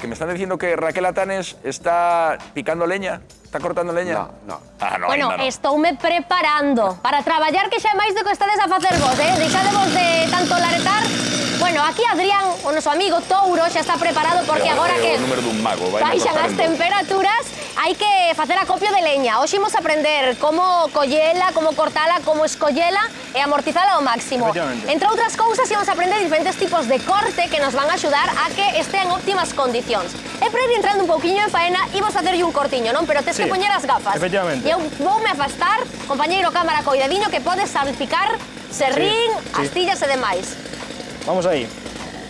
que me están diciendo que Raquel Atanes está picando leña, está cortando leña. No. Ah, no, Bueno, ainda no. estoume preparando para traballar que xa é máis do que estades a facer vos, deixadevos de tanto laretar. Bueno, aquí Adrián, o noso amigo Touro, xa está preparado porque agora que o número dun mago, vai baixan as temperaturas, hai que facer acopio de leña. Hoxe imos aprender como collela, como cortala, como escollela e amortizala ao máximo. Efectivamente. Entre outras cousas, imos aprender diferentes tipos de corte que nos van a axudar a que estean en óptimas condicións. E para ir entrando un pouquiño en faena, imos facerlle un cortiño, non? Pero tes que poñer as gafas. Efectivamente. E eu voume afastar, compañeiro cámara coidadiño, que podes salpicar serrín, astillas e demais. Vamos aí.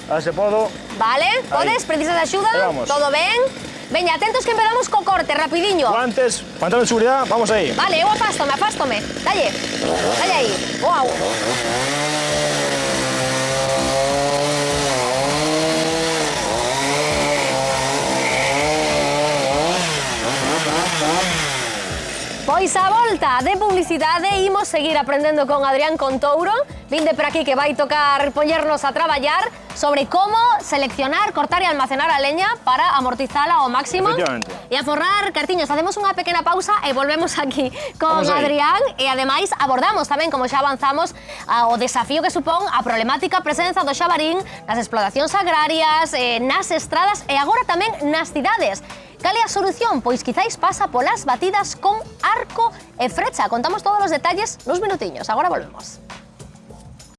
A ver se podo. Vale, podes? Precisas de axuda? Aí vamos. Todo ben? Veña, atentos que empezamos co corte, rapidiño. Guantes, pantalón de seguridad, vamos aí. Vale, eu afástome. Dalle aí. Wow. Pois a volta de publicidade imos seguir aprendendo con Adrián Contouro. Vinde por aquí que vai tocar poñernos a traballar sobre como seleccionar, cortar e almacenar a leña para amortizala ao máximo. Efectivamente. E a forrar cartiños. Facemos unha pequena pausa e volvemos aquí con Vamos aí. Adrián e ademais abordamos tamén, como xa avanzamos, o desafío que supón a problemática presenza do xabarín nas explotacións agrarias, nas estradas e agora tamén nas cidades. Cal é a solución? Pois quizáis pasa polas batidas con arco e frecha. Contamos todos os detalles nos minutiños. Agora volvemos.